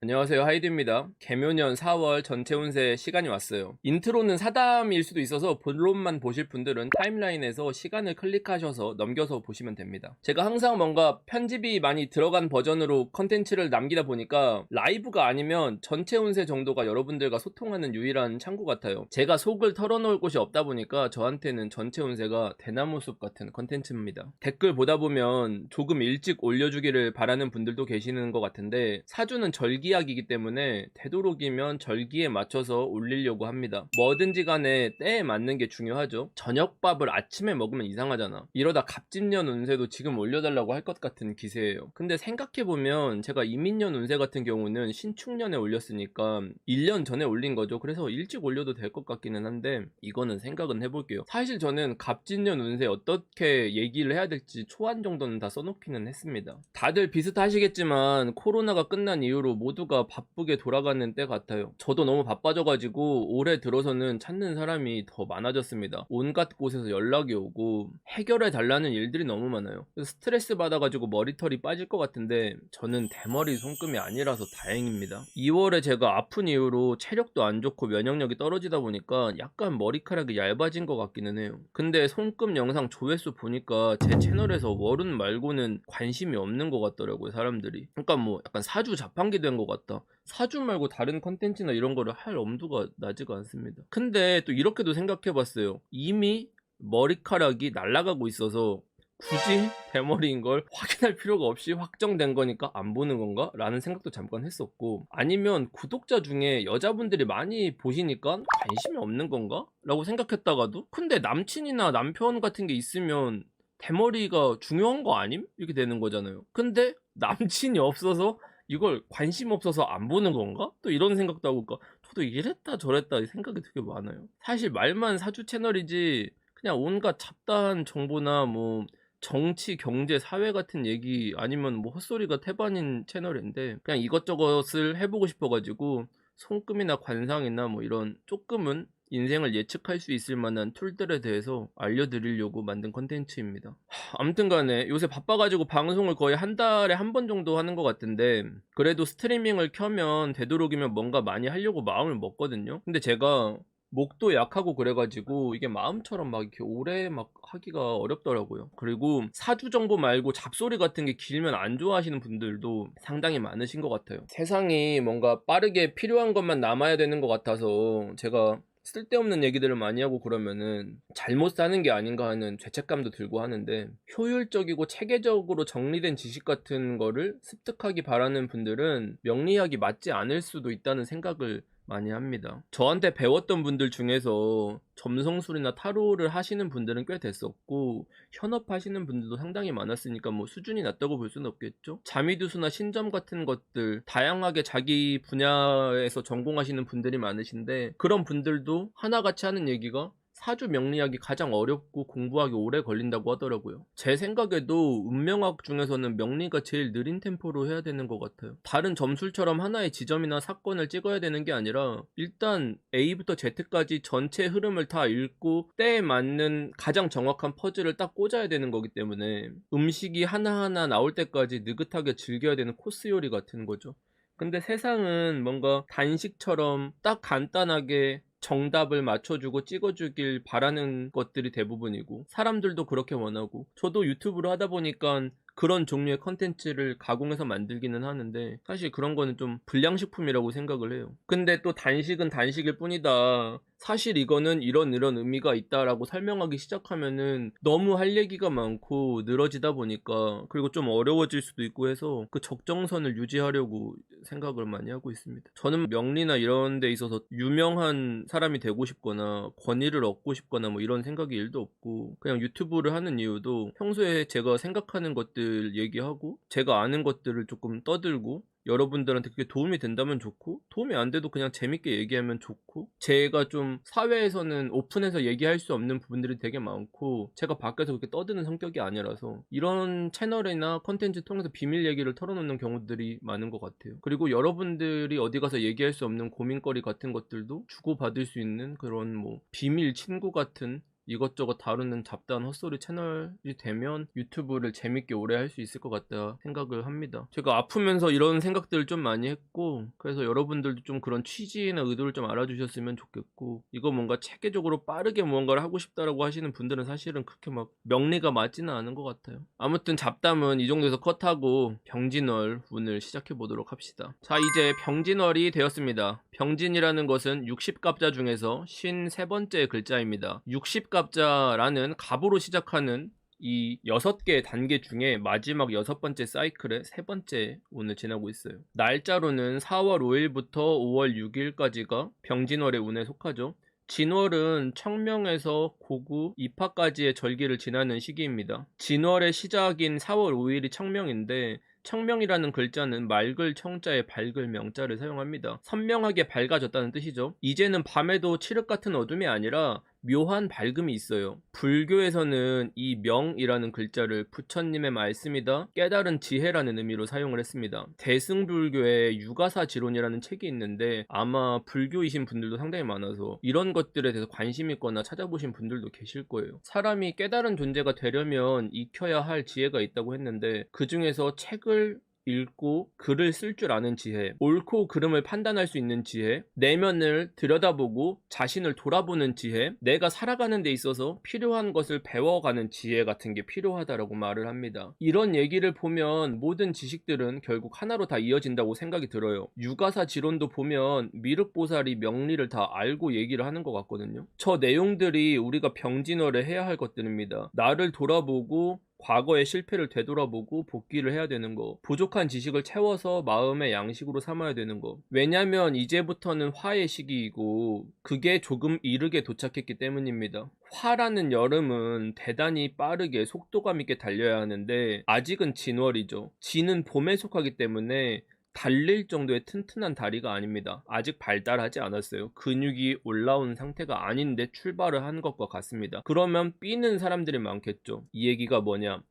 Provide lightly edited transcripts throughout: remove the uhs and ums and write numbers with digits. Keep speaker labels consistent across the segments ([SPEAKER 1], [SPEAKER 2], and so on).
[SPEAKER 1] 안녕하세요, 하이드입니다. 개묘년 4월 전체 운세 시간이 왔어요. 인트로는 사담일 수도 있어서 본론만 보실 분들은 타임라인에서 시간을 클릭하셔서 넘겨서 보시면 됩니다. 제가 항상 뭔가 편집이 많이 들어간 버전으로 컨텐츠를 남기다 보니까 라이브가 아니면 전체 운세 정도가 여러분들과 소통하는 유일한 창구 같아요. 제가 속을 털어놓을 곳이 없다 보니까 저한테는 전체 운세가 대나무숲 같은 컨텐츠입니다. 댓글 보다 보면 조금 일찍 올려주기를 바라는 분들도 계시는 것 같은데, 사주는 절기약이기 때문에 되도록이면 절기에 맞춰서 올리려고 합니다. 뭐든지 간에 때에 맞는 게 중요하죠. 저녁밥을 아침에 먹으면 이상하잖아. 이러다 갑진년 운세도 지금 올려달라고 할 것 같은 기세예요. 근데 생각해보면 제가 이민년 운세 같은 경우는 신축년에 올렸으니까 1년 전에 올린 거죠. 그래서 일찍 올려도 될 것 같기는 한데, 이거는 생각은 해볼게요. 사실 저는 갑진년 운세 어떻게 얘기를 해야 될지 초안 정도는 다 써놓기는 했습니다. 다들 비슷하시겠지만 코로나가 끝난 이후로 모두가 바쁘게 돌아가는 때 같아요. 저도 너무 바빠져가지고 올해 들어서는 찾는 사람이 더 많아졌습니다. 온갖 곳에서 연락이 오고 해결해 달라는 일들이 너무 많아요. 그래서 스트레스 받아가지고 머리털이 빠질 것 같은데, 저는 대머리 손금이 아니라서 다행입니다. 2월에 제가 아픈 이후로 체력도 안 좋고 면역력이 떨어지다 보니까 약간 머리카락이 얇아진 것 같기는 해요. 근데 손금 영상 조회수 보니까 제 채널에서 월운 말고는 관심이 없는 것 같더라고요, 사람들이. 그러니까 뭐 약간 사주 자판기 된 것 같다. 사주 말고 다른 컨텐츠나 이런 거를 할 엄두가 나지가 않습니다. 근데 또 이렇게도 생각해봤어요. 이미 머리카락이 날아가고 있어서 굳이 대머리인 걸 확인할 필요가 없이 확정된 거니까 안 보는 건가? 라는 생각도 잠깐 했었고, 아니면 구독자 중에 여자분들이 많이 보시니까 관심이 없는 건가? 라고 생각했다가도, 근데 남친이나 남편 같은 게 있으면 대머리가 중요한 거 아님? 이렇게 되는 거잖아요. 근데 남친이 없어서 이걸 관심 없어서 안 보는 건가? 또 이런 생각도 하고, 그러니까 저도 이랬다 저랬다 생각이 되게 많아요. 사실 말만 사주 채널이지 그냥 온갖 잡다한 정보나 뭐 정치, 경제, 사회 같은 얘기 아니면 뭐 헛소리가 태반인 채널인데, 그냥 이것저것을 해보고 싶어가지고 손금이나 관상이나 뭐 이런 조금은 인생을 예측할 수 있을 만한 툴들에 대해서 알려드리려고 만든 컨텐츠입니다. 아무튼 간에 요새 바빠가지고 방송을 거의 한 달에 한 번 정도 하는 것 같은데, 그래도 스트리밍을 켜면 되도록이면 뭔가 많이 하려고 마음을 먹거든요. 근데 제가 목도 약하고 그래가지고 이게 마음처럼 막 이렇게 오래 막 하기가 어렵더라고요. 그리고 사주 정보 말고 잡소리 같은 게 길면 안 좋아하시는 분들도 상당히 많으신 것 같아요. 세상이 뭔가 빠르게 필요한 것만 남아야 되는 것 같아서 제가 쓸데없는 얘기들을 많이 하고 그러면은 잘못 사는 게 아닌가 하는 죄책감도 들고 하는데, 효율적이고 체계적으로 정리된 지식 같은 거를 습득하기 바라는 분들은 명리학이 맞지 않을 수도 있다는 생각을 많이 합니다. 저한테 배웠던 분들 중에서 점성술이나 타로를 하시는 분들은 꽤 됐었고, 현업 하시는 분들도 상당히 많았으니까 뭐 수준이 낮다고 볼 수는 없겠죠. 자미두수나 신점 같은 것들 다양하게 자기 분야에서 전공하시는 분들이 많으신데, 그런 분들도 하나같이 하는 얘기가 사주 명리학이 가장 어렵고 공부하기 오래 걸린다고 하더라고요. 제 생각에도 운명학 중에서는 명리가 제일 느린 템포로 해야 되는 것 같아요. 다른 점술처럼 하나의 지점이나 사건을 찍어야 되는 게 아니라 일단 A부터 Z까지 전체 흐름을 다 읽고 때에 맞는 가장 정확한 퍼즐을 딱 꽂아야 되는 거기 때문에 음식이 하나하나 나올 때까지 느긋하게 즐겨야 되는 코스 요리 같은 거죠. 근데 세상은 뭔가 단식처럼 딱 간단하게 정답을 맞춰주고 찍어주길 바라는 것들이 대부분이고, 사람들도 그렇게 원하고, 저도 유튜브를 하다 보니까 그런 종류의 컨텐츠를 가공해서 만들기는 하는데, 사실 그런 거는 좀 불량식품이라고 생각을 해요. 근데 또 단식은 단식일 뿐이다, 사실 이거는 이런 의미가 있다라고 설명하기 시작하면은 너무 할 얘기가 많고 늘어지다 보니까, 그리고 좀 어려워질 수도 있고 해서 그 적정선을 유지하려고 생각을 많이 하고 있습니다. 저는 명리나 이런 데 있어서 유명한 사람이 되고 싶거나 권위를 얻고 싶거나 뭐 이런 생각이 1도 없고, 그냥 유튜브를 하는 이유도 평소에 제가 생각하는 것들 얘기하고 제가 아는 것들을 조금 떠들고 여러분들한테 그게 도움이 된다면 좋고, 도움이 안 돼도 그냥 재밌게 얘기하면 좋고, 제가 좀 사회에서는 오픈해서 얘기할 수 없는 부분들이 되게 많고 제가 밖에서 그렇게 떠드는 성격이 아니라서 이런 채널이나 컨텐츠 통해서 비밀 얘기를 털어놓는 경우들이 많은 것 같아요. 그리고 여러분들이 어디 가서 얘기할 수 없는 고민거리 같은 것들도 주고받을 수 있는 그런 뭐 비밀 친구 같은 이것저것 다루는 잡다한 헛소리 채널이 되면 유튜브를 재밌게 오래 할 수 있을 것 같다 생각을 합니다. 제가 아프면서 이런 생각들을 좀 많이 했고, 그래서 여러분들도 좀 그런 취지나 의도를 좀 알아주셨으면 좋겠고, 이거 뭔가 체계적으로 빠르게 무언가를 하고 싶다라고 하시는 분들은 사실은 그렇게 막 명리가 맞지는 않은 것 같아요. 아무튼 잡담은 이 정도에서 컷하고 병진월 운을 시작해 보도록 합시다. 자, 이제 병진월이 되었습니다. 병진이라는 것은 60갑자 중에서 53번째 글자입니다. 60갑자라는 갑으로 시작하는 이 6개의 단계 중에 마지막 6번째 사이클의 3번째 운을 지나고 있어요. 날짜로는 4월 5일부터 5월 6일까지가 병진월의 운에 속하죠. 진월은 청명에서 고구, 입하까지의 절기를 지나는 시기입니다. 진월의 시작인 4월 5일이 청명인데, 청명이라는 글자는 맑을 청자에 밝을 명자를 사용합니다. 선명하게 밝아졌다는 뜻이죠. 이제는 밤에도 칠흑 같은 어둠이 아니라 묘한 밝음이 있어요. 불교에서는 이 명이라는 글자를 부처님의 말씀이다, 깨달은 지혜라는 의미로 사용을 했습니다. 대승불교의 유가사지론이라는 책이 있는데 아마 불교이신 분들도 상당히 많아서 이런 것들에 대해서 관심 있거나 찾아보신 분들도 계실 거예요. 사람이 깨달은 존재가 되려면 익혀야 할 지혜가 있다고 했는데, 그 중에서 책을 읽고 글을 쓸 줄 아는 지혜, 옳고 그름을 판단할 수 있는 지혜, 내면을 들여다보고 자신을 돌아보는 지혜, 내가 살아가는 데 있어서 필요한 것을 배워가는 지혜 같은 게 필요하다라고 말을 합니다. 이런 얘기를 보면 모든 지식들은 결국 하나로 다 이어진다고 생각이 들어요. 유가사 지론도 보면 미륵보살이 명리를 다 알고 얘기를 하는 것 같거든요. 저 내용들이 우리가 병진월에 해야 할 것들입니다. 나를 돌아보고 과거의 실패를 되돌아보고 복귀를 해야 되는 거, 부족한 지식을 채워서 마음의 양식으로 삼아야 되는 거. 왜냐면 이제부터는 화의 시기이고 그게 조금 이르게 도착했기 때문입니다. 화라는 여름은 대단히 빠르게 속도감 있게 달려야 하는데 아직은 진월이죠. 진은 봄에 속하기 때문에 달릴 정도의 튼튼한 다리가 아닙니다. 아직 발달하지 않았어요. 근육이 올라온 상태가 아닌데 출발을 한 것과 같습니다. 그러면 삐는 사람들이 많겠죠. 이 얘기가 뭐냐?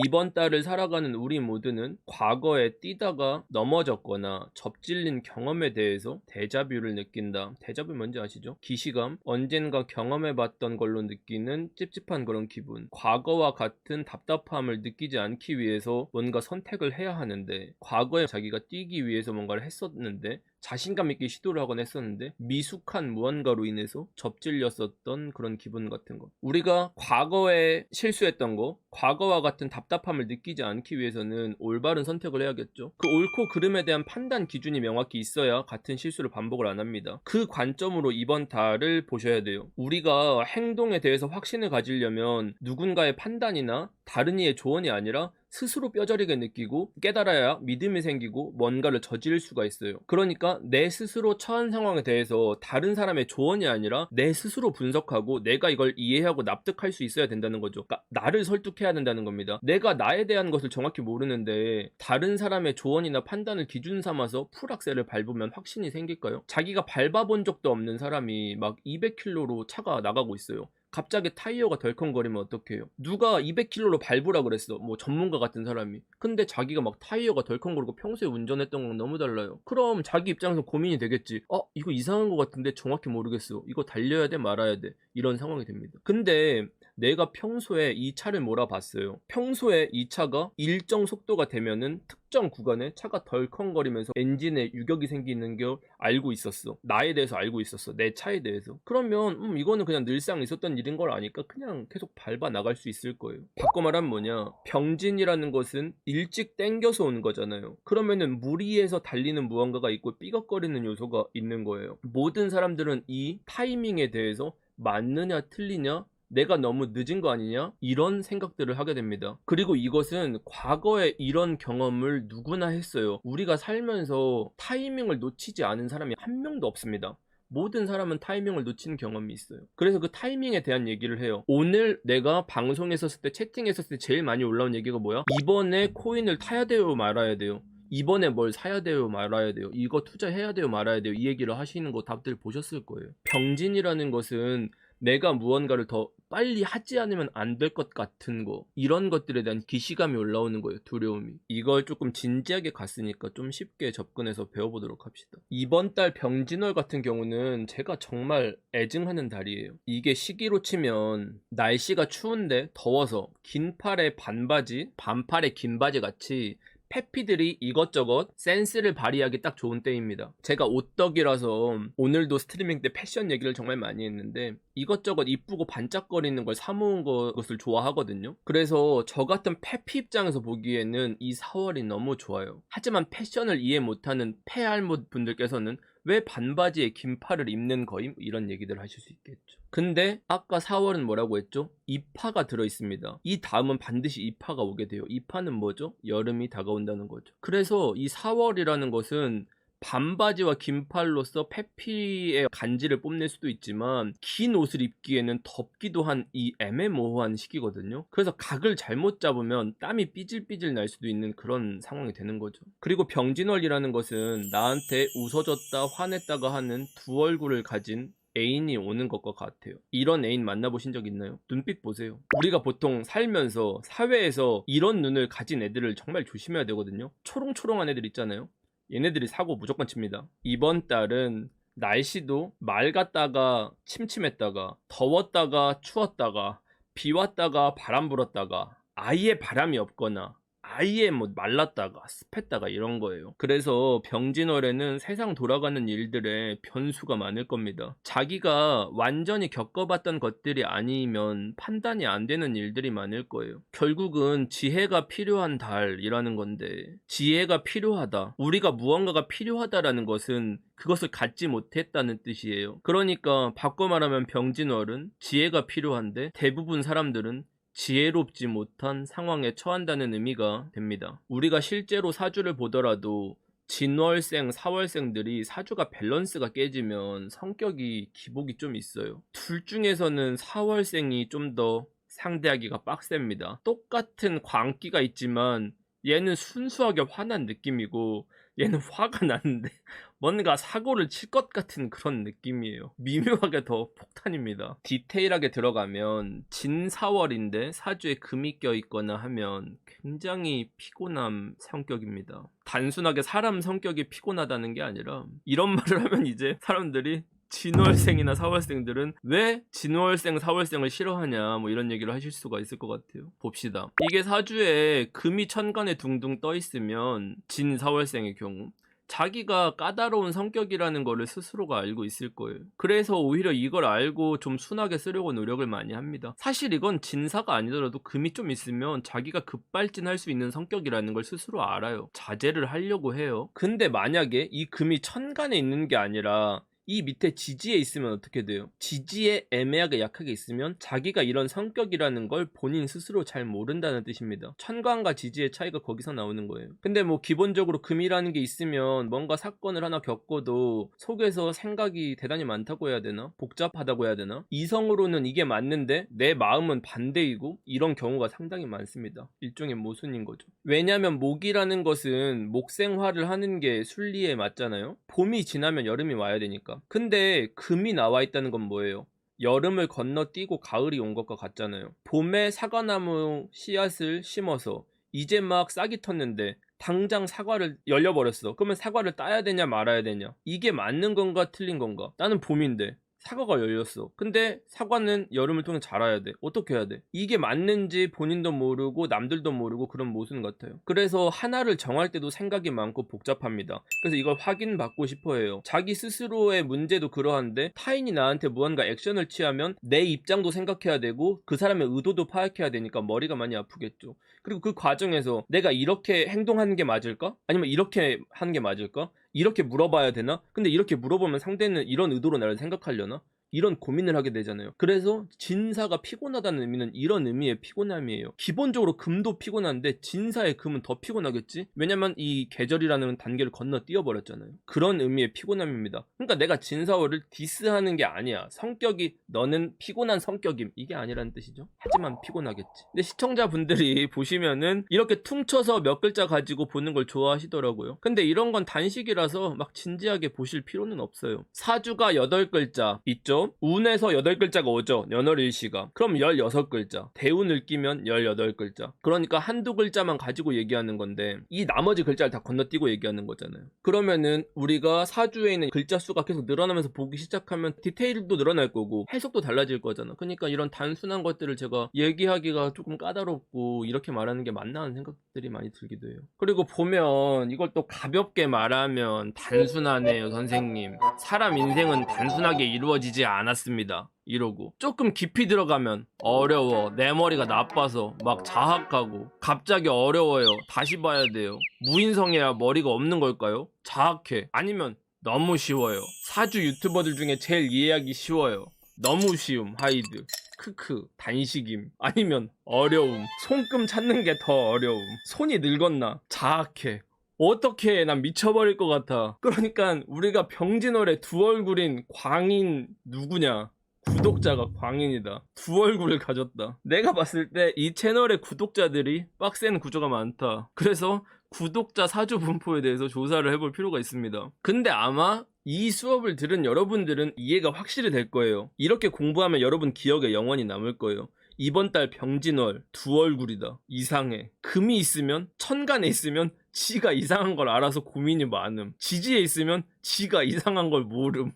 [SPEAKER 1] 이번 달을 살아가는 우리 모두는 과거에 뛰다가 넘어졌거나 접질린 경험에 대해서 데자뷰를 느낀다. 데자뷰 뭔지 아시죠? 기시감, 언젠가 경험해봤던 걸로 느끼는 찝찝한 그런 기분. 과거와 같은 답답함을 느끼지 않기 위해서 뭔가 선택을 해야 하는데, 과거에 자기가 뛰기 위해서 뭔가를 했었는데 자신감 있게 시도를 하곤 했었는데 미숙한 무언가로 인해서 접질렸었던 그런 기분 같은 거. 우리가 과거에 실수했던 거, 과거와 같은 답답함을 느끼지 않기 위해서는 올바른 선택을 해야겠죠. 그 옳고 그름에 대한 판단 기준이 명확히 있어야 같은 실수를 반복을 안 합니다. 그 관점으로 이번 달을 보셔야 돼요. 우리가 행동에 대해서 확신을 가지려면 누군가의 판단이나 다른 이의 조언이 아니라 스스로 뼈저리게 느끼고 깨달아야 믿음이 생기고 뭔가를 저지를 수가 있어요. 그러니까 내 스스로 처한 상황에 대해서 다른 사람의 조언이 아니라 내 스스로 분석하고 내가 이걸 이해하고 납득할 수 있어야 된다는 거죠. 그러니까 나를 설득해야 된다는 겁니다. 내가 나에 대한 것을 정확히 모르는데 다른 사람의 조언이나 판단을 기준 삼아서 풀악셀을 밟으면 확신이 생길까요? 자기가 밟아본 적도 없는 사람이 막 200km로 차가 나가고 있어요. 갑자기 타이어가 덜컹거리면 어떡해요? 누가 200km로 밟으라 그랬어, 뭐 전문가 같은 사람이. 근데 자기가 막 타이어가 덜컹거리고 평소에 운전했던 거랑 너무 달라요. 그럼 자기 입장에서 고민이 되겠지. 이거 이상한 거 같은데 정확히 모르겠어, 이거 달려야 돼 말아야 돼, 이런 상황이 됩니다. 근데 내가 평소에 이 차를 몰아봤어요. 평소에 이 차가 일정 속도가 되면은 특정 구간에 차가 덜컹거리면서 엔진에 유격이 생기는 걸 알고 있었어. 나에 대해서 알고 있었어. 내 차에 대해서. 그러면 이거는 그냥 늘상 있었던 일인 걸 아니까 그냥 계속 밟아 나갈 수 있을 거예요. 바꿔 말하면 뭐냐? 병진이라는 것은 일찍 땡겨서 온 거잖아요. 그러면은 무리해서 달리는 무언가가 있고 삐걱거리는 요소가 있는 거예요. 모든 사람들은 이 타이밍에 대해서 맞느냐 틀리냐, 내가 너무 늦은 거 아니냐, 이런 생각들을 하게 됩니다. 그리고 이것은 과거에 이런 경험을 누구나 했어요. 우리가 살면서 타이밍을 놓치지 않은 사람이 한 명도 없습니다. 모든 사람은 타이밍을 놓친 경험이 있어요. 그래서 그 타이밍에 대한 얘기를 해요. 오늘 내가 방송했었을 때, 채팅했었을 때 제일 많이 올라온 얘기가 뭐야? 이번에 코인을 타야 돼요 말아야 돼요? 이번에 뭘 사야 돼요 말아야 돼요? 이거 투자해야 돼요 말아야 돼요? 이 얘기를 하시는 거 답들 보셨을 거예요. 병진이라는 것은 내가 무언가를 더 빨리 하지 않으면 안 될 것 같은 거, 이런 것들에 대한 기시감이 올라오는 거예요. 두려움이. 이걸 조금 진지하게 갔으니까 좀 쉽게 접근해서 배워보도록 합시다. 이번 달 병진월 같은 경우는 제가 정말 애증하는 달이에요. 이게 시기로 치면 날씨가 추운데 더워서 긴팔에 반바지, 반팔에 긴 바지 같이 페피들이 이것저것 센스를 발휘하기 딱 좋은 때입니다. 제가 옷덕이라서 오늘도 스트리밍 때 패션 얘기를 정말 많이 했는데 이것저것 이쁘고 반짝거리는 걸 사모은 것을 좋아하거든요. 그래서 저 같은 페피 입장에서 보기에는 이 4월이 너무 좋아요. 하지만 패션을 이해 못하는 폐알못 분들께서는 왜 반바지에 긴팔을 입는 거임? 이런 얘기들 하실 수 있겠죠. 근데 아까 4월은 뭐라고 했죠? 입하가 들어있습니다. 이 다음은 반드시 입하가 오게 돼요. 입하는 뭐죠? 여름이 다가온다는 거죠. 그래서 이 4월이라는 것은 반바지와 긴팔로서 페피의 간지를 뽐낼 수도 있지만 긴 옷을 입기에는 덥기도 한 이 애매모호한 시기거든요. 그래서 각을 잘못 잡으면 땀이 삐질삐질 날 수도 있는 그런 상황이 되는 거죠. 그리고 병진월이라는 것은 나한테 웃어줬다 화냈다가 하는 두 얼굴을 가진 애인이 오는 것과 같아요. 이런 애인 만나보신 적 있나요? 눈빛 보세요. 우리가 보통 살면서 사회에서 이런 눈을 가진 애들을 정말 조심해야 되거든요. 초롱초롱한 애들 있잖아요. 얘네들이 사고 무조건 칩니다. 이번 달은 날씨도 맑았다가 침침했다가 더웠다가 추웠다가 비 왔다가 바람 불었다가 아예 바람이 없거나 아예 뭐 말랐다가 습했다가 이런 거예요. 그래서 병진월에는 세상 돌아가는 일들에 변수가 많을 겁니다. 자기가 완전히 겪어봤던 것들이 아니면 판단이 안 되는 일들이 많을 거예요. 결국은 지혜가 필요한 달이라는 건데 지혜가 필요하다. 우리가 무언가가 필요하다라는 것은 그것을 갖지 못했다는 뜻이에요. 그러니까 바꿔 말하면 병진월은 지혜가 필요한데 대부분 사람들은 지혜롭지 못한 상황에 처한다는 의미가 됩니다. 우리가 실제로 사주를 보더라도 진월생, 사월생들이 사주가 밸런스가 깨지면 성격이 기복이 좀 있어요. 둘 중에서는 사월생이 좀 더 상대하기가 빡셉니다. 똑같은 광기가 있지만 얘는 순수하게 화난 느낌이고 얘는 화가 나는데 뭔가 사고를 칠 것 같은 그런 느낌이에요. 미묘하게 더 폭탄입니다. 디테일하게 들어가면 진사월인데 사주에 금이 껴있거나 하면 굉장히 피곤한 성격입니다. 단순하게 사람 성격이 피곤하다는 게 아니라 이런 말을 하면 이제 사람들이 진월생이나 사월생들은 왜 진월생, 사월생을 싫어하냐 뭐 이런 얘기를 하실 수가 있을 것 같아요. 봅시다. 이게 사주에 금이 천간에 둥둥 떠 있으면 진사월생의 경우 자기가 까다로운 성격이라는 거를 스스로가 알고 있을 거예요. 그래서 오히려 이걸 알고 좀 순하게 쓰려고 노력을 많이 합니다. 사실 이건 진사가 아니더라도 금이 좀 있으면 자기가 급발진할 수 있는 성격이라는 걸 스스로 알아요. 자제를 하려고 해요. 근데 만약에 이 금이 천간에 있는 게 아니라 이 밑에 지지에 있으면 어떻게 돼요? 지지에 애매하게 약하게 있으면 자기가 이런 성격이라는 걸 본인 스스로 잘 모른다는 뜻입니다. 천간과 지지의 차이가 거기서 나오는 거예요. 근데 뭐 기본적으로 금이라는 게 있으면 뭔가 사건을 하나 겪어도 속에서 생각이 대단히 많다고 해야 되나? 복잡하다고 해야 되나? 이성으로는 이게 맞는데 내 마음은 반대이고 이런 경우가 상당히 많습니다. 일종의 모순인 거죠. 왜냐면 목이라는 것은 목생화를 하는 게 순리에 맞잖아요. 봄이 지나면 여름이 와야 되니까. 근데 금이 나와 있다는 건 뭐예요? 여름을 건너뛰고 가을이 온 것과 같잖아요. 봄에 사과나무 씨앗을 심어서 이제 막 싹이 텄는데 당장 사과를 열려버렸어. 그러면 사과를 따야 되냐 말아야 되냐? 이게 맞는 건가 틀린 건가? 나는 봄인데 사과가 열렸어. 근데 사과는 여름을 통해 자라야 돼. 어떻게 해야 돼? 이게 맞는지 본인도 모르고 남들도 모르고 그런 모순 같아요. 그래서 하나를 정할 때도 생각이 많고 복잡합니다. 그래서 이걸 확인받고 싶어 해요. 자기 스스로의 문제도 그러한데 타인이 나한테 무언가 액션을 취하면 내 입장도 생각해야 되고 그 사람의 의도도 파악해야 되니까 머리가 많이 아프겠죠. 그리고 그 과정에서 내가 이렇게 행동하는 게 맞을까? 아니면 이렇게 하는 게 맞을까? 이렇게 물어봐야 되나? 근데 이렇게 물어보면 상대는 이런 의도로 나를 생각하려나? 이런 고민을 하게 되잖아요. 그래서 진사가 피곤하다는 의미는 이런 의미의 피곤함이에요. 기본적으로 금도 피곤한데 진사의 금은 더 피곤하겠지? 왜냐면 이 계절이라는 단계를 건너뛰어 버렸잖아요. 그런 의미의 피곤함입니다. 그러니까 내가 진사월을 디스하는 게 아니야. 성격이 너는 피곤한 성격임 이게 아니라는 뜻이죠. 하지만 피곤하겠지. 근데 시청자분들이 보시면은 이렇게 퉁쳐서 몇 글자 가지고 보는 걸 좋아하시더라고요. 근데 이런 건 단식이라서 막 진지하게 보실 필요는 없어요. 사주가 8글자 있죠? 그죠? 운에서 8글자가 오죠. 연월일시가. 그럼 16글자. 대운을 끼면 18글자. 그러니까 한두 글자만 가지고 얘기하는 건데 이 나머지 글자를 다 건너뛰고 얘기하는 거잖아요. 그러면은 우리가 사주에 있는 글자 수가 계속 늘어나면서 보기 시작하면 디테일도 늘어날 거고 해석도 달라질 거잖아. 그러니까 이런 단순한 것들을 제가 얘기하기가 조금 까다롭고 이렇게 말하는 게 맞나 하는 생각들이 많이 들기도 해요. 그리고 보면 이걸 또 가볍게 말하면 단순하네요, 선생님. 사람 인생은 단순하게 이루어지지 않았습니다. 이러고 조금 깊이 들어가면 어려워, 내 머리가 나빠서 막 자학하고 갑자기 어려워요, 다시 봐야 돼요. 무인성이야 머리가 없는 걸까요? 자학해. 아니면 너무 쉬워요. 사주 유튜버들 중에 제일 이해하기 쉬워요. 너무 쉬움 하이드. 크크 단식임. 아니면 어려움. 손금 찾는 게 더 어려움. 손이 늙었나? 자학해. 어떻게 해? 난 미쳐버릴 것 같아. 그러니까 우리가 병진월의 두 얼굴인 광인 누구냐? 구독자가 광인이다. 두 얼굴을 가졌다. 내가 봤을 때 이 채널의 구독자들이 빡센 구조가 많다. 그래서 구독자 사주 분포에 대해서 조사를 해볼 필요가 있습니다. 근데 아마 이 수업을 들은 여러분들은 이해가 확실히 될 거예요. 이렇게 공부하면 여러분 기억에 영원히 남을 거예요. 이번 달 병진월 두 얼굴이다. 이상해. 금이 있으면 천간에 있으면 지가 이상한 걸 알아서 고민이 많음. 지지에 있으면 지가 이상한 걸 모름.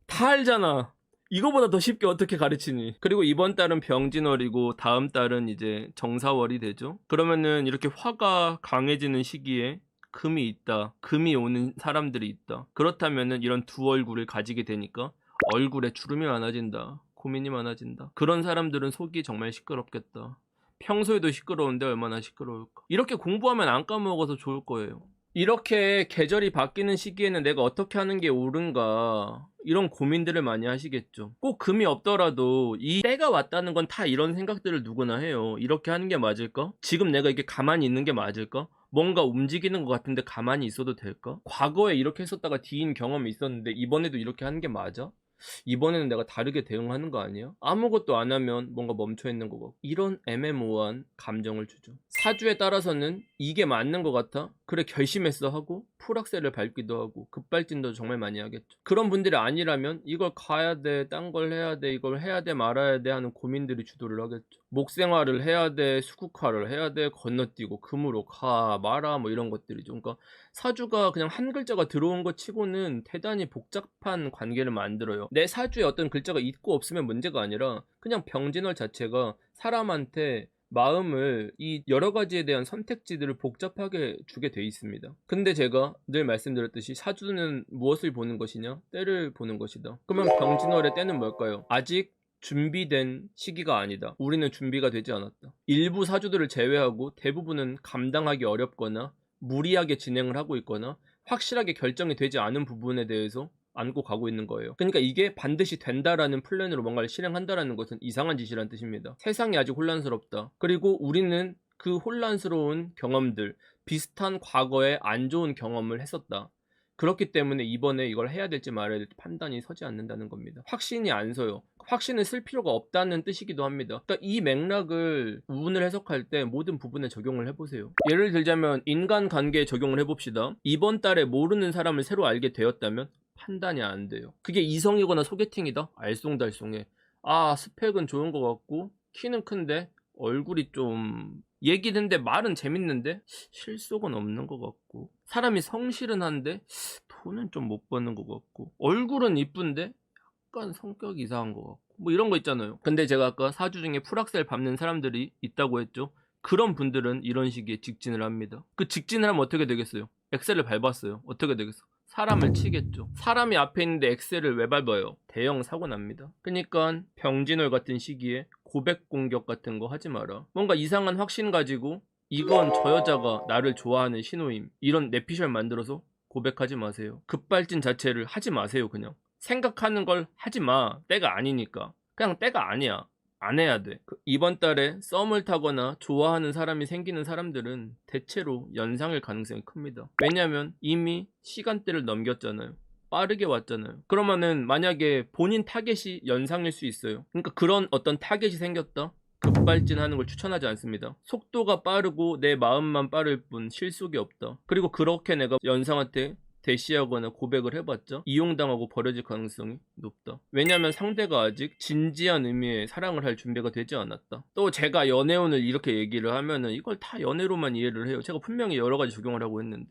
[SPEAKER 1] 다 알잖아. 이거보다 더 쉽게 어떻게 가르치니. 그리고 이번 달은 병진월이고 다음 달은 이제 정사월이 되죠. 그러면은 이렇게 화가 강해지는 시기에 금이 있다. 금이 오는 사람들이 있다. 그렇다면은 이런 두 얼굴을 가지게 되니까 얼굴에 주름이 많아진다. 고민이 많아진다. 그런 사람들은 속이 정말 시끄럽겠다. 평소에도 시끄러운데 얼마나 시끄러울까. 이렇게 공부하면 안 까먹어서 좋을 거예요. 이렇게 계절이 바뀌는 시기에는 내가 어떻게 하는 게 옳은가 이런 고민들을 많이 하시겠죠. 꼭 금이 없더라도 이 때가 왔다는 건 다 이런 생각들을 누구나 해요. 이렇게 하는 게 맞을까? 지금 내가 이렇게 가만히 있는 게 맞을까? 뭔가 움직이는 것 같은데 가만히 있어도 될까? 과거에 이렇게 했었다가 뒤인 경험이 있었는데 이번에도 이렇게 하는 게 맞아? 이번에는 내가 다르게 대응하는 거 아니야? 아무것도 안 하면 뭔가 멈춰있는 거 같고 이런 애매모호한 감정을 주죠. 사주에 따라서는 이게 맞는 것 같아? 그래 결심했어 하고 풀악셀을 밟기도 하고 급발진도 정말 많이 하겠죠. 그런 분들이 아니라면 이걸 가야 돼, 딴 걸 해야 돼, 이걸 해야 돼 말아야 돼 하는 고민들이 주도를 하겠죠. 목생활을 해야 돼, 수국화를 해야 돼, 건너뛰고 금으로 가 마라 뭐 이런 것들이죠. 그러니까 사주가 그냥 한 글자가 들어온 것 치고는 대단히 복잡한 관계를 만들어요. 내 사주에 어떤 글자가 있고 없으면 문제가 아니라 그냥 병진월 자체가 사람한테 마음을 이 여러 가지에 대한 선택지들을 복잡하게 주게 돼 있습니다. 근데 제가 늘 말씀드렸듯이 사주는 무엇을 보는 것이냐? 때를 보는 것이다. 그러면 병진월의 때는 뭘까요? 아직 준비된 시기가 아니다. 우리는 준비가 되지 않았다. 일부 사주들을 제외하고 대부분은 감당하기 어렵거나 무리하게 진행을 하고 있거나 확실하게 결정이 되지 않은 부분에 대해서 안고 가고 있는 거예요. 그러니까 이게 반드시 된다라는 플랜으로 뭔가를 실행한다라는 것은 이상한 짓이란 뜻입니다. 세상이 아직 혼란스럽다. 그리고 우리는 그 혼란스러운 경험들, 비슷한 과거에 안 좋은 경험을 했었다. 그렇기 때문에 이번에 이걸 해야 될지 말아야 될지 판단이 서지 않는다는 겁니다. 확신이 안 서요. 확신을 쓸 필요가 없다는 뜻이기도 합니다. 그러니까 이 맥락을 운을 해석할 때 모든 부분에 적용을 해보세요. 예를 들자면 인간관계에 적용을 해봅시다. 이번 달에 모르는 사람을 새로 알게 되었다면 판단이 안 돼요. 그게 이성이거나 소개팅이다? 알쏭달쏭해. 아 스펙은 좋은 것 같고 키는 큰데 얼굴이 좀 얘기는데 말은 재밌는데 실속은 없는 것 같고 사람이 성실은 한데 돈은 좀 못 버는 것 같고 얼굴은 이쁜데 약간 성격이 이상한 것 같고 뭐 이런 거 있잖아요. 근데 제가 아까 사주 중에 풀악셀 밟는 사람들이 있다고 했죠. 그런 분들은 이런 식의 직진을 합니다. 그 직진을 하면 어떻게 되겠어요? 엑셀을 밟았어요. 어떻게 되겠어? 사람을 치겠죠. 사람이 앞에 있는데 엑셀을 왜 밟아요? 대형 사고 납니다. 그러니까 병진월 같은 시기에 고백 공격 같은 거 하지 마라. 뭔가 이상한 확신 가지고 이건 저 여자가 나를 좋아하는 신호임 이런 내피셜 만들어서 고백하지 마세요. 급발진 자체를 하지 마세요. 그냥 생각하는 걸 하지 마. 때가 아니니까. 그냥 때가 아니야. 안 해야 돼. 이번 달에 썸을 타거나 좋아하는 사람이 생기는 사람들은 대체로 연상일 가능성이 큽니다. 왜냐면 이미 시간대를 넘겼잖아요. 빠르게 왔잖아요. 그러면은 만약에 본인 타겟이 연상일 수 있어요. 그러니까 그런 어떤 타겟이 생겼다? 급발진하는 걸 추천하지 않습니다. 속도가 빠르고 내 마음만 빠를 뿐 실속이 없다. 그리고 그렇게 내가 연상한테 대시하거나 고백을 해봤자 이용당하고 버려질 가능성이 높다. 왜냐면 상대가 아직 진지한 의미의 사랑을 할 준비가 되지 않았다. 또 제가 연애운을 이렇게 얘기를 하면은 이걸 다 연애로만 이해를 해요. 제가 분명히 여러 가지 적용을 하고 했는데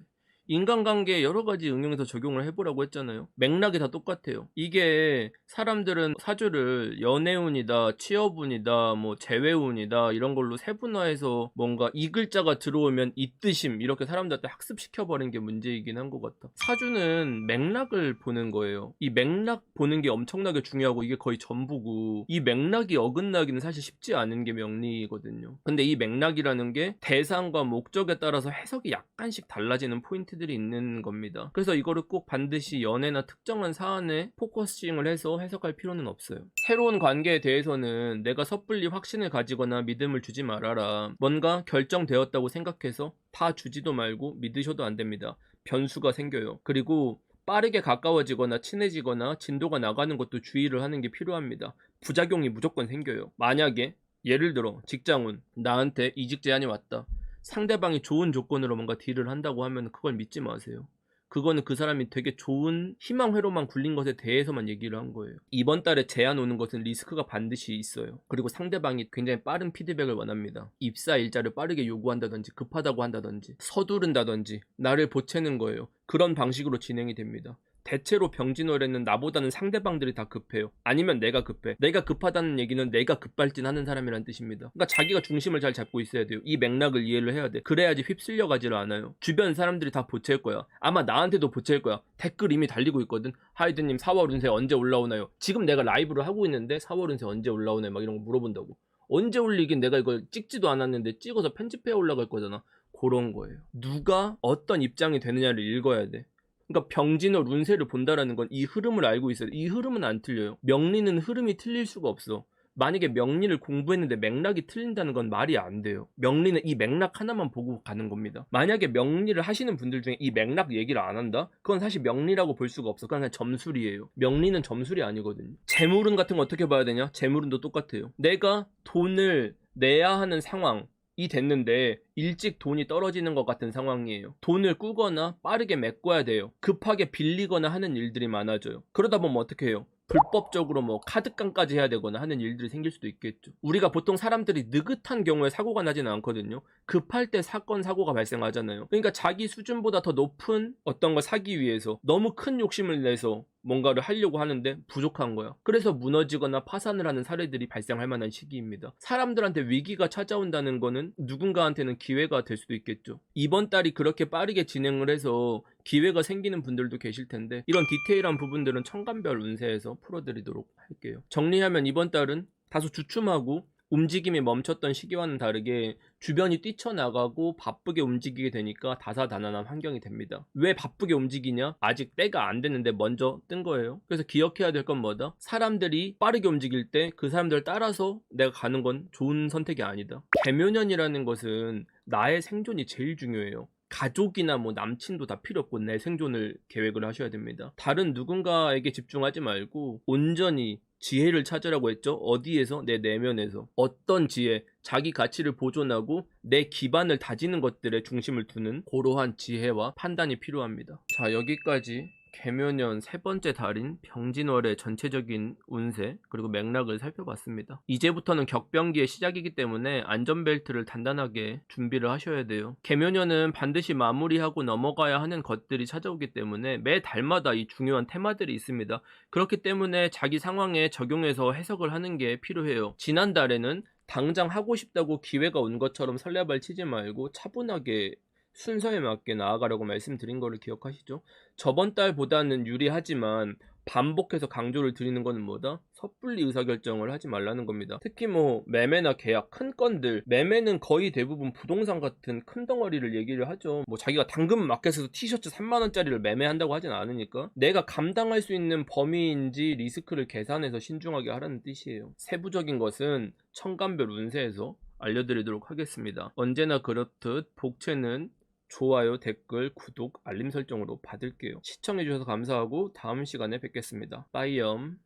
[SPEAKER 1] 인간관계에 여러 가지 응용해서 적용을 해보라고 했잖아요. 맥락이 다 똑같아요. 이게 사람들은 사주를 연애운이다, 취업운이다, 뭐 재회운이다 이런 걸로 세분화해서 뭔가 이 글자가 들어오면 이 뜻임 이렇게 사람들한테 학습시켜버린 게 문제이긴 한 것 같다. 사주는 맥락을 보는 거예요. 이 맥락 보는 게 엄청나게 중요하고 이게 거의 전부고 이 맥락이 어긋나기는 사실 쉽지 않은 게 명리거든요. 근데 이 맥락이라는 게 대상과 목적에 따라서 해석이 약간씩 달라지는 포인트들이 있는 겁니다. 그래서 이거를 꼭 반드시 연애나 특정한 사안에 포커싱을 해서 해석할 필요는 없어요. 새로운 관계에 대해서는 내가 섣불리 확신을 가지거나 믿음을 주지 말아라. 뭔가 결정되었다고 생각해서 다 주지도 말고 믿으셔도 안 됩니다. 변수가 생겨요. 그리고 빠르게 가까워지거나 친해지거나 진도가 나가는 것도 주의를 하는 게 필요합니다. 부작용이 무조건 생겨요. 만약에 예를 들어 직장운 나한테 이직 제안이 왔다. 상대방이 좋은 조건으로 뭔가 딜을 한다고 하면 그걸 믿지 마세요. 그거는 그 사람이 되게 좋은 희망회로만 굴린 것에 대해서만 얘기를 한 거예요. 이번 달에 제안 오는 것은 리스크가 반드시 있어요. 그리고 상대방이 굉장히 빠른 피드백을 원합니다. 입사 일자를 빠르게 요구한다든지 급하다고 한다든지 서두른다든지 나를 보채는 거예요. 그런 방식으로 진행이 됩니다. 대체로 병진월에는 나보다는 상대방들이 다 급해요. 아니면 내가 급해. 내가 급하다는 얘기는 내가 급발진하는 사람이란 뜻입니다. 그러니까 자기가 중심을 잘 잡고 있어야 돼요. 이 맥락을 이해를 해야 돼. 그래야지 휩쓸려 가지를 않아요. 주변 사람들이 다 보챌 거야. 아마 나한테도 보챌 거야. 댓글 이미 달리고 있거든. 하이드님 4월 운세 언제 올라오나요? 지금 내가 라이브를 하고 있는데 4월 운세 언제 올라오나요? 막 이런 거 물어본다고. 언제 올리긴 내가 이걸 찍지도 않았는데 찍어서 편집해 올라갈 거잖아. 그런 거예요. 누가 어떤 입장이 되느냐를 읽어야 돼. 그러니까 병진월 운세를 본다라는 건 이 흐름을 알고 있어요. 이 흐름은 안 틀려요. 명리는 흐름이 틀릴 수가 없어. 만약에 명리를 공부했는데 맥락이 틀린다는 건 말이 안 돼요. 명리는 이 맥락 하나만 보고 가는 겁니다. 만약에 명리를 하시는 분들 중에 이 맥락 얘기를 안 한다? 그건 사실 명리라고 볼 수가 없어. 그냥 점술이에요. 명리는 점술이 아니거든요. 재물운 같은 거 어떻게 봐야 되냐? 재물운도 똑같아요. 내가 돈을 내야 하는 상황 이 됐는데 일찍 돈이 떨어지는 것 같은 상황이에요. 돈을 꾸거나 빠르게 메꿔야 돼요. 급하게 빌리거나 하는 일들이 많아져요. 그러다 보면 어떻게 해요? 불법적으로 뭐 카드깡까지 해야 되거나 하는 일들이 생길 수도 있겠죠. 우리가 보통 사람들이 느긋한 경우에 사고가 나지는 않거든요. 급할 때 사건 사고가 발생하잖아요. 그러니까 자기 수준보다 더 높은 어떤 걸 사기 위해서 너무 큰 욕심을 내서 뭔가를 하려고 하는데 부족한 거야. 그래서 무너지거나 파산을 하는 사례들이 발생할 만한 시기입니다. 사람들한테 위기가 찾아온다는 거는 누군가한테는 기회가 될 수도 있겠죠. 이번 달이 그렇게 빠르게 진행을 해서 기회가 생기는 분들도 계실 텐데 이런 디테일한 부분들은 천간별 운세에서 풀어드리도록 할게요. 정리하면 이번 달은 다소 주춤하고 움직임이 멈췄던 시기와는 다르게 주변이 뛰쳐나가고 바쁘게 움직이게 되니까 다사다난한 환경이 됩니다. 왜 바쁘게 움직이냐? 아직 때가 안 됐는데 먼저 뜬 거예요. 그래서 기억해야 될 건 뭐다? 사람들이 빠르게 움직일 때 그 사람들을 따라서 내가 가는 건 좋은 선택이 아니다. 개묘년이라는 것은 나의 생존이 제일 중요해요. 가족이나 뭐 남친도 다 필요 없고 내 생존을 계획을 하셔야 됩니다. 다른 누군가에게 집중하지 말고 온전히 지혜를 찾으라고 했죠. 어디에서? 내 내면에서. 어떤 지혜, 자기 가치를 보존하고 내 기반을 다지는 것들에 중심을 두는 고러한 지혜와 판단이 필요합니다. 자, 여기까지 개묘년 세 번째 달인 병진월의 전체적인 운세 그리고 맥락을 살펴봤습니다. 이제부터는 격변기의 시작이기 때문에 안전벨트를 단단하게 준비를 하셔야 돼요. 개묘년은 반드시 마무리하고 넘어가야 하는 것들이 찾아오기 때문에 매 달마다 이 중요한 테마들이 있습니다. 그렇기 때문에 자기 상황에 적용해서 해석을 하는 게 필요해요. 지난달에는 당장 하고 싶다고 기회가 온 것처럼 설레발 치지 말고 차분하게 순서에 맞게 나아가라고 말씀드린 거를 기억하시죠? 저번 달보다는 유리하지만 반복해서 강조를 드리는 거는 뭐다? 섣불리 의사결정을 하지 말라는 겁니다. 특히 뭐 매매나 계약, 큰 건들, 매매는 거의 대부분 부동산 같은 큰 덩어리를 얘기를 하죠. 뭐 자기가 당근 마켓에서 티셔츠 3만원짜리를 매매한다고 하진 않으니까 내가 감당할 수 있는 범위인지 리스크를 계산해서 신중하게 하라는 뜻이에요. 세부적인 것은 천간별 운세에서 알려드리도록 하겠습니다. 언제나 그렇듯 복채는 좋아요, 댓글, 구독, 알림 설정으로 받을게요. 시청해주셔서 감사하고 다음 시간에 뵙겠습니다. 빠이염.